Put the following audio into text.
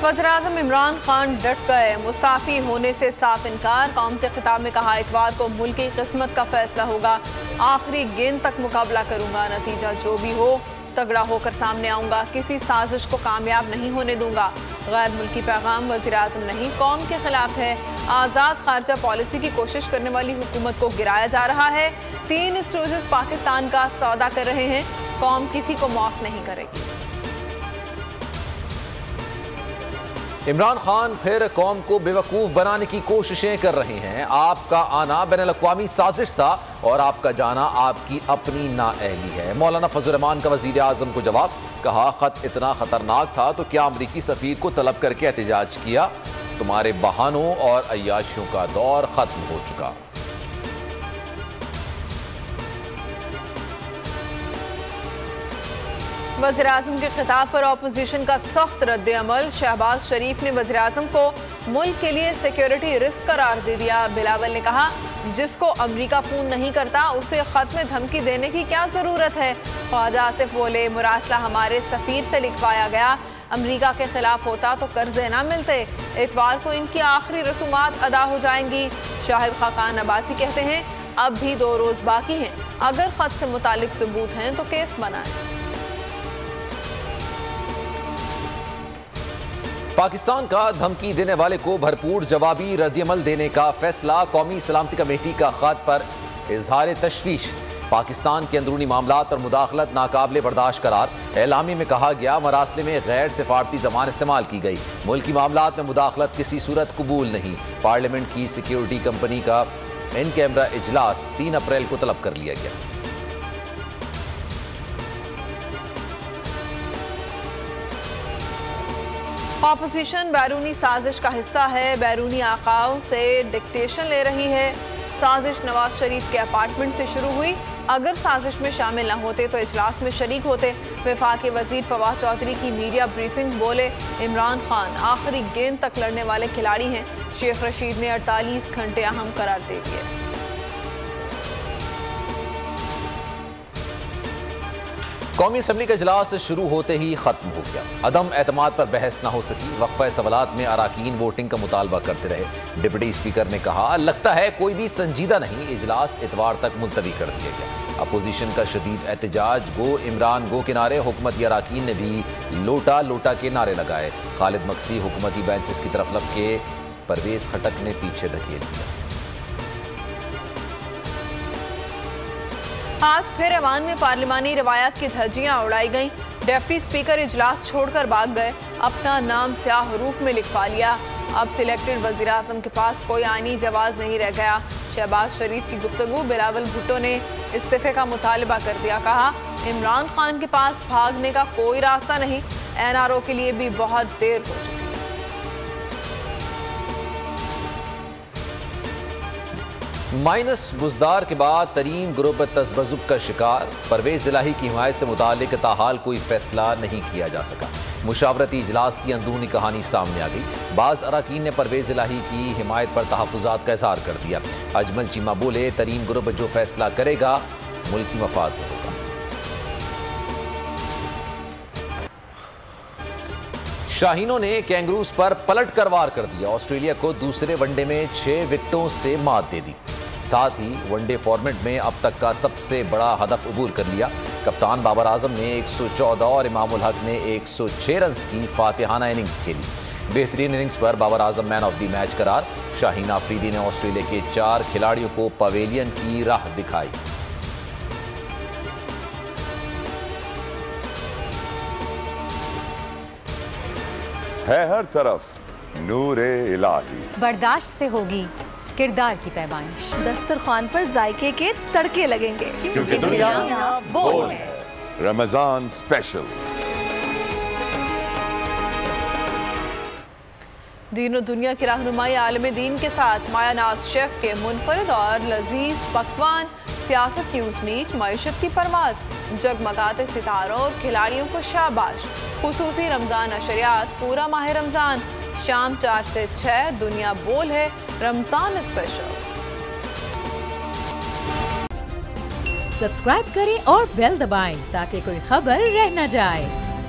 वज़ीर-ए-आज़म इमरान खान डट गए, मुस्ताफ़ी होने से साफ इनकार। कौम से खिताब में कहा, इतवार को मुल्क की किस्मत का फैसला होगा, आखिरी गेंद तक मुकाबला करूंगा, नतीजा जो भी हो तगड़ा होकर सामने आऊंगा, किसी साजिश को कामयाब नहीं होने दूंगा। गैर मुल्की पैगाम वज़ीर-ए-आज़म नहीं, कौम के खिलाफ है। आज़ाद खारजा पॉलिसी की कोशिश करने वाली हुकूमत को गिराया जा रहा है। 3 स्टूडेंट्स पाकिस्तान का सौदा कर रहे हैं, कौम किसी को माफ नहीं करेगी। इमरान खान फिर कौम को बेवकूफ़ बनाने की कोशिशें कर रहे हैं। आपका आना बैनुल-अक़वामी साजिश था और आपका जाना आपकी अपनी नाअहली है। मौलाना फजल-रहमान का वज़ीर-ए-आज़म को जवाब, कहा खत इतना खतरनाक था तो क्या अमरीकी सफ़ीर को तलब करके एहतजाज किया? तुम्हारे बहानों और अय्याशियों का दौर खत्म हो चुका। वज़ीर-ए-आज़म के खिताब पर अपोजिशन का सख्त रद्द अमल। शहबाज शरीफ ने वज़ीर-ए-आज़म को मुल्क के लिए सिक्योरिटी रिस्क करार दे दिया। बिलावल ने कहा, जिसको अमरीका फोन नहीं करता उसे खत में धमकी देने की क्या जरूरत है। ख्वाजा आसिफ बोले, मुरासला हमारे सफीर से लिखवाया गया, अमरीका के खिलाफ होता तो कर्जे ना मिलते। इतवार को इनकी आखिरी रसूमात अदा हो जाएंगी। शाहिद खाकान अब्बासी कहते हैं, अब भी 2 रोज बाकी हैं, अगर खत से मुतालिक सबूत हैं तो केस बनाएं। पाकिस्तान का धमकी देने वाले को भरपूर जवाबी रद्दअमल देने का फैसला। कौमी सलामती कमेटी का खत पर इजहार तशवीश। पाकिस्तान के अंदरूनी मामलात और मुदाखलत नाकाबिले बर्दाश्त करार। एलामी में कहा गया, मरासले में गैर सिफारती ज़बान इस्तेमाल की गई। मुल्की मामलात में मुदाखलत किसी सूरत कबूल नहीं। पार्लियामेंट की सिक्योरिटी कंपनी का इन कैमरा इजलास 3 अप्रैल को तलब कर लिया गया। ऑपोजिशन बैरूनी साजिश का हिस्सा है, बैरूनी आकाओं से डिक्टेशन ले रही है। साजिश नवाज शरीफ के अपार्टमेंट से शुरू हुई, अगर साजिश में शामिल न होते तो इजलास में शरीक होते। वफाकी वजीर फवाद चौधरी की मीडिया ब्रीफिंग, बोले, इमरान खान आखिरी गेंद तक लड़ने वाले खिलाड़ी हैं। शेख रशीद ने 48 घंटे अहम करार दे दिए। कौमी असम्बली का इजलास शुरू होते ही खत्म हो गया। अदम एतमाद पर बहस न हो सकी। वक्फा सवालात में अराकीन वोटिंग का मुतालबा करते रहे। डिप्टी स्पीकर ने कहा, लगता है कोई भी संजीदा नहीं, इजलास इतवार तक मुलतवी कर दिया गया। अपोजिशन का शदीद एहतजाज, गो इमरान गो के नारे। हुकूमती अराकीन ने भी लोटा लोटा के नारे लगाए। खालिद मक्सी हुकूमती बेंचेस की तरफ लपके, परवेज खटक ने पीछे धकेल दिया। आज फिर ऐवान में पार्लिमानी रवायत की धज्जियां उड़ाई गईं। डिप्टी स्पीकर इजलास छोड़कर भाग गए, अपना नाम स्याह हरूफ में लिखवा लिया। अब सिलेक्टेड वज़ीर-ए-आज़म के पास कोई आईनी जवाब नहीं रह गया। शहबाज शरीफ की गुफ्तगू, बिलावल भुट्टो ने इस्तीफे का मुतालबा कर दिया। कहा, इमरान खान के पास भागने का कोई रास्ता नहीं, NRO के लिए भी बहुत देर हो चुकी। माइनस बुजदार के बाद तरीन ग्रुप तज़ब्ज़ुब का शिकार। परवेज इलाही की हिमायत से मुतालिक ताहाल कोई फैसला नहीं किया जा सका। मुशावरती इजलास की अंदरूनी कहानी सामने आ गई। बाज़ अराकीन ने परवेज इलाही की हिमायत पर तहफ़्फ़ुज़ात का इज़हार कर दिया। अजमल चीमा बोले, तरीन ग्रुप जो फैसला करेगा मुल्की मफाद में होगा। शाहीनों ने कैंगरूज पर पलट कर वार कर दिया। ऑस्ट्रेलिया को दूसरे वनडे में 6 विकेटों से मात दे दी। साथ ही वनडे फॉर्मेट में अब तक का सबसे बड़ा हदफ अबूर कर लिया। कप्तान बाबर आजम ने 114 और इमामुल हक ने 106 रन की फातिहाना इनिंग्स खेली। बेहतरीन इनिंग्स पर Babar Azam man of the match करार। शाहीन आफरीदी ने ऑस्ट्रेलिया के 4 खिलाड़ियों को पवेलियन की राह दिखाई। है हर तरफ नूरे इलाही, बर्दाश्त से होगी किरदार की पैमाइश, दस्तरखान पर जायके के तड़के लगेंगे, क्योंकि दुनिया बोल है। रमजान स्पेशल। दीन और दुनिया की रहनुमाई आलम दीन के साथ मायानाज शेफ के मुनफरिद और लजीज पकवान, सियासत की ऊंच नीच, मईशत की परवाज, जगमगाते सितारों और खिलाड़ियों को शाबाश। खुसूसी रमजान नशरियात पूरा माह रमजान, शाम 4 से 6 दुनिया बोल है रमजान स्पेशल। सब्सक्राइब करें और बेल दबाएं ताकि कोई खबर रह न जाए।